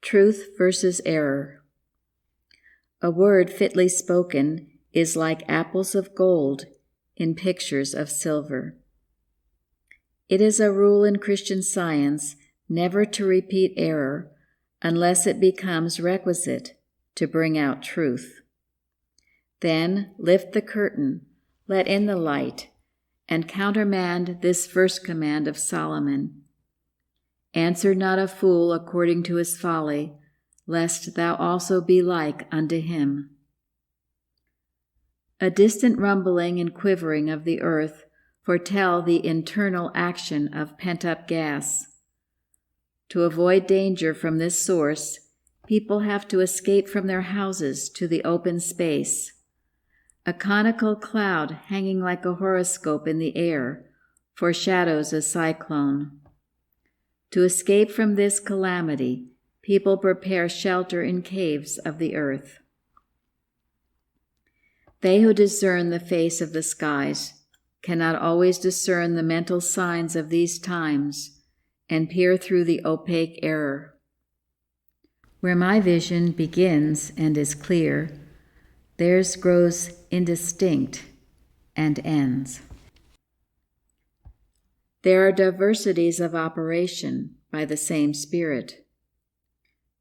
Truth versus error. A word fitly spoken is like apples of gold in pictures of silver. It is a rule in Christian Science never to repeat error unless it becomes requisite to bring out truth. Then lift the curtain, let in the light, and countermand this first command of Solomon. Answer not a fool according to his folly, lest thou also be like unto him. A distant rumbling and quivering of the earth foretell the internal action of pent-up gas. To avoid danger from this source, people have to escape from their houses to the open space. A conical cloud hanging like a horoscope in the air foreshadows a cyclone. To escape from this calamity, people prepare shelter in caves of the earth. They who discern the face of the skies cannot always discern the mental signs of these times and peer through the opaque error. Where my vision begins and is clear, theirs grows indistinct and ends. There are diversities of operation by the same Spirit.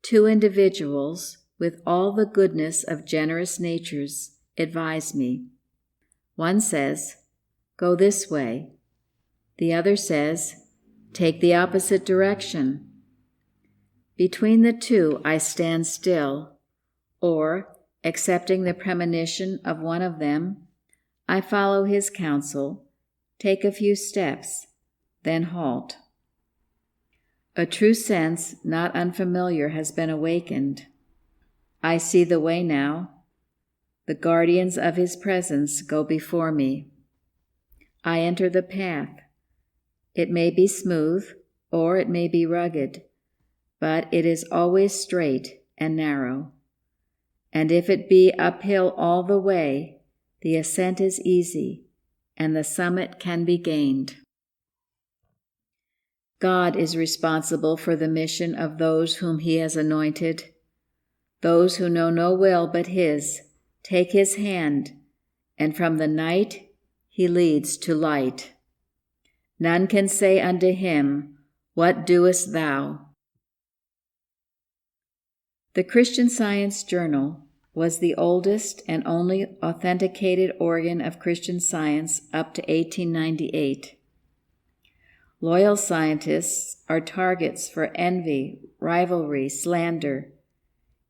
Two individuals with all the goodness of generous natures advise me. One says, "Go this way." The other says, "Take the opposite direction." Between the two I stand still, or, accepting the premonition of one of them, I follow his counsel, take a few steps, then halt. A true sense, not unfamiliar, has been awakened. I see the way now. The guardians of his presence go before me. I enter the path. It may be smooth, or it may be rugged, but it is always straight and narrow. And if it be uphill all the way, the ascent is easy, and the summit can be gained. God is responsible for the mission of those whom he has anointed. Those who know no will but his take his hand, and from the night he leads to light. None can say unto him, "What doest thou?" The Christian Science Journal was the oldest and only authenticated organ of Christian Science up to 1898. Loyal scientists are targets for envy, rivalry, slander,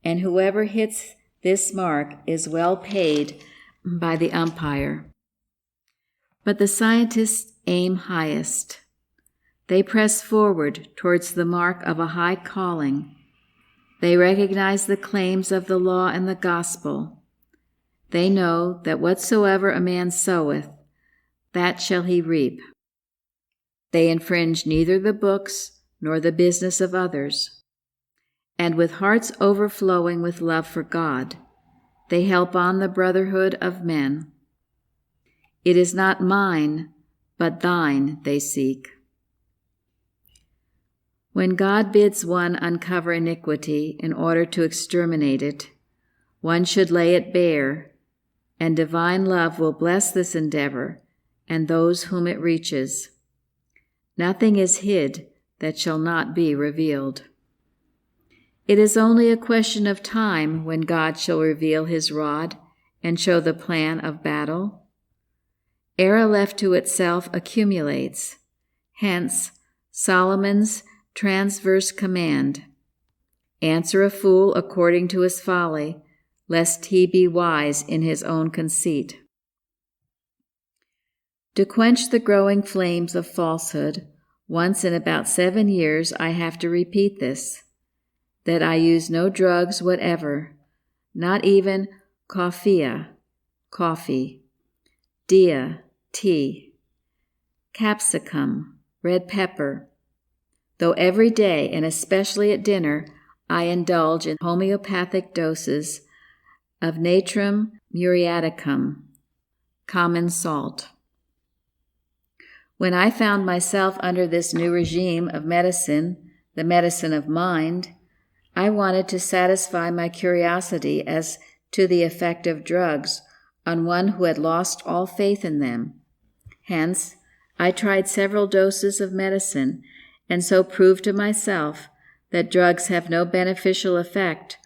and whoever hits this mark is well paid by the umpire. But the scientists aim highest. They press forward towards the mark of a high calling. They recognize the claims of the law and the gospel. They know that whatsoever a man soweth, that shall he reap. They infringe neither the books nor the business of others. And with hearts overflowing with love for God, they help on the brotherhood of men. It is not mine, but thine they seek. When God bids one uncover iniquity in order to exterminate it, one should lay it bare, and divine love will bless this endeavor and those whom it reaches. Nothing is hid that shall not be revealed. It is only a question of time when God shall reveal his rod and show the plan of battle. Error left to itself accumulates. Hence, Solomon's transverse command, "Answer a fool according to his folly, lest he be wise in his own conceit." To quench the growing flames of falsehood, once in about 7 years I have to repeat this, that I use no drugs whatever, not even coffea, coffee, dia, tea, capsicum, red pepper, though every day, and especially at dinner, I indulge in homeopathic doses of natrum muriaticum, common salt. When I found myself under this new regime of medicine, the medicine of mind, I wanted to satisfy my curiosity as to the effect of drugs on one who had lost all faith in them. Hence, I tried several doses of medicine, and so proved to myself that drugs have no beneficial effect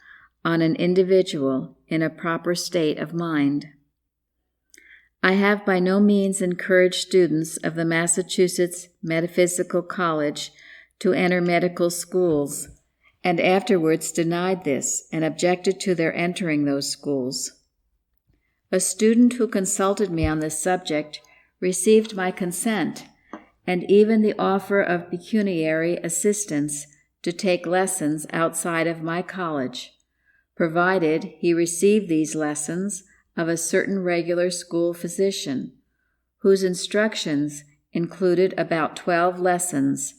on an individual in a proper state of mind. I have by no means encouraged students of the Massachusetts Metaphysical College to enter medical schools, and afterwards denied this and objected to their entering those schools. A student who consulted me on this subject received my consent and even the offer of pecuniary assistance to take lessons outside of my college, provided he received these lessons of a certain regular school physician, whose instructions included about 12 lessons,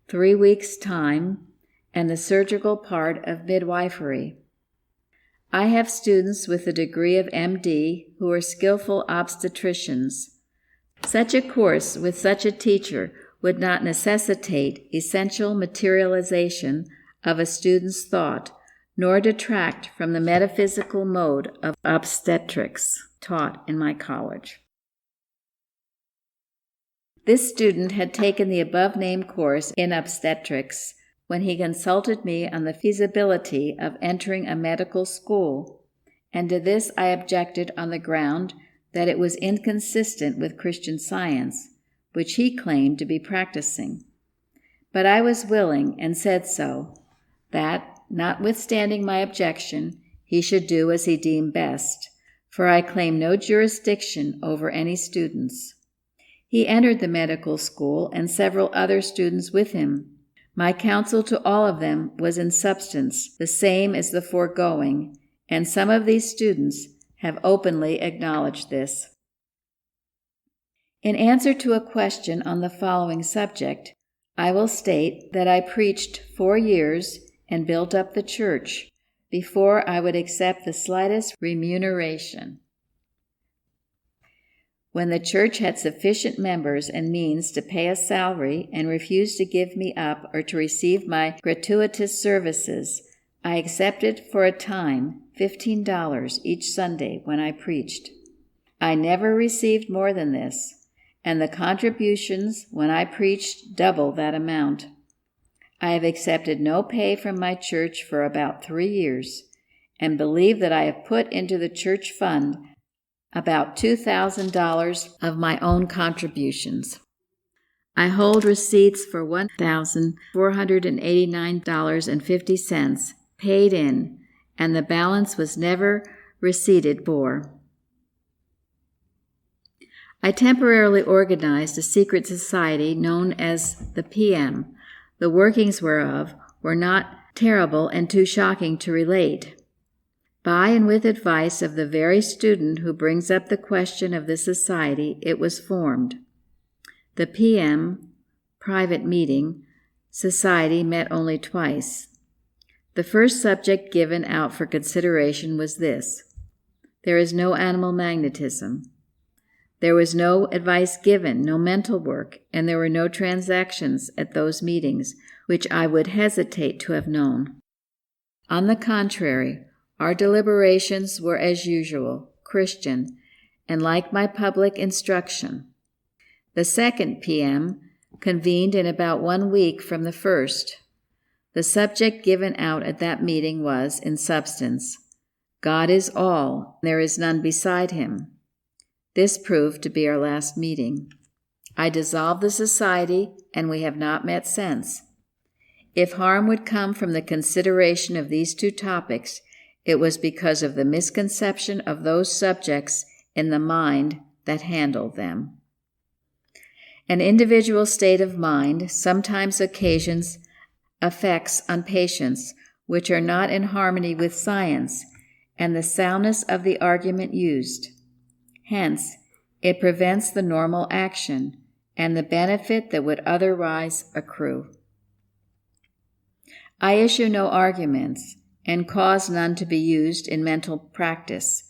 3 weeks' time, and the surgical part of midwifery. I have students with the degree of MD who are skillful obstetricians. Such a course with such a teacher would not necessitate essential materialization of a student's thought, nor detract from the metaphysical mode of obstetrics taught in my college. This student had taken the above-named course in obstetrics when he consulted me on the feasibility of entering a medical school, and to this I objected on the ground that it was inconsistent with Christian Science, which he claimed to be practicing. But I was willing, and said so, that, notwithstanding my objection, he should do as he deemed best, for I claim no jurisdiction over any students. He entered the medical school, and several other students with him. My counsel to all of them was in substance the same as the foregoing, and some of these students have openly acknowledged this. In answer to a question on the following subject, I will state that I preached 4 years and built up the church before I would accept the slightest remuneration. When the church had sufficient members and means to pay a salary and refused to give me up or to receive my gratuitous services, I accepted for a time $15 each Sunday when I preached. I never received more than this, and the contributions when I preached double that amount. I have accepted no pay from my church for about 3 years, and believe that I have put into the church fund about $2,000 of my own contributions. I hold receipts for $1,489.50 paid in, and the balance was never receipted for. I temporarily organized a secret society known as the PM, the workings whereof were not terrible and too shocking to relate. By and with advice of the very student who brings up the question of the society, it was formed. The PM, private meeting, society met only twice. The first subject given out for consideration was this: there is no animal magnetism. There was no advice given, no mental work, and there were no transactions at those meetings, which I would hesitate to have known. On the contrary, our deliberations were as usual, Christian, and like my public instruction. The second PM convened in about 1 week from the first. The subject given out at that meeting was, in substance, God is all, there is none beside him. This proved to be our last meeting. I dissolved the society, and we have not met since. If harm would come from the consideration of these 2 topics, it was because of the misconception of those subjects in the mind that handled them. An individual state of mind sometimes occasions effects on patients which are not in harmony with science and the soundness of the argument used. Hence, it prevents the normal action and the benefit that would otherwise accrue. I issue no arguments and cause none to be used in mental practice,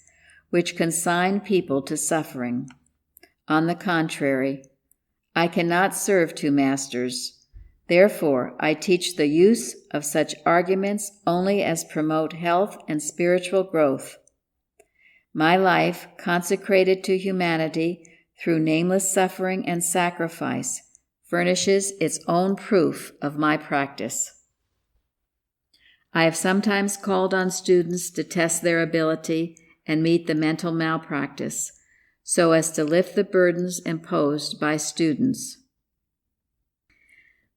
which consign people to suffering. On the contrary, I cannot serve 2 masters, Therefore, I teach the use of such arguments only as promote health and spiritual growth. My life, consecrated to humanity through nameless suffering and sacrifice, furnishes its own proof of my practice. I have sometimes called on students to test their ability and meet the mental malpractice, so as to lift the burdens imposed by students.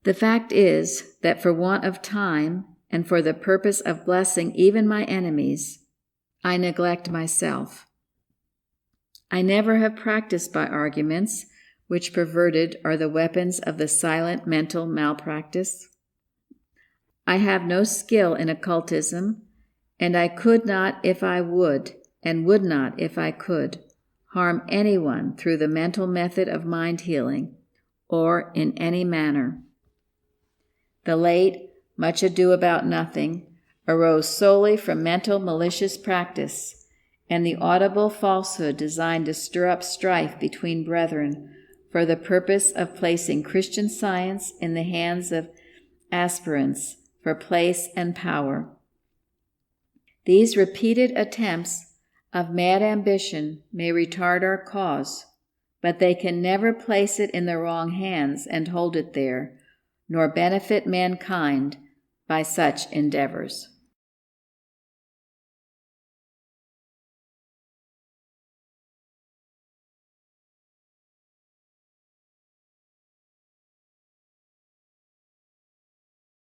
The fact is that for want of time and for the purpose of blessing even my enemies, I neglect myself. I never have practiced by arguments, which perverted are the weapons of the silent mental malpractice. I have no skill in occultism, and I could not if I would, and would not if I could, harm anyone through the mental method of mind healing, or in any manner. The late Much Ado About Nothing arose solely from mental malicious practice, and the audible falsehood designed to stir up strife between brethren for the purpose of placing Christian Science in the hands of aspirants for place and power. These repeated attempts of mad ambition may retard our cause, but they can never place it in the wrong hands and hold it there, nor benefit mankind by such endeavors.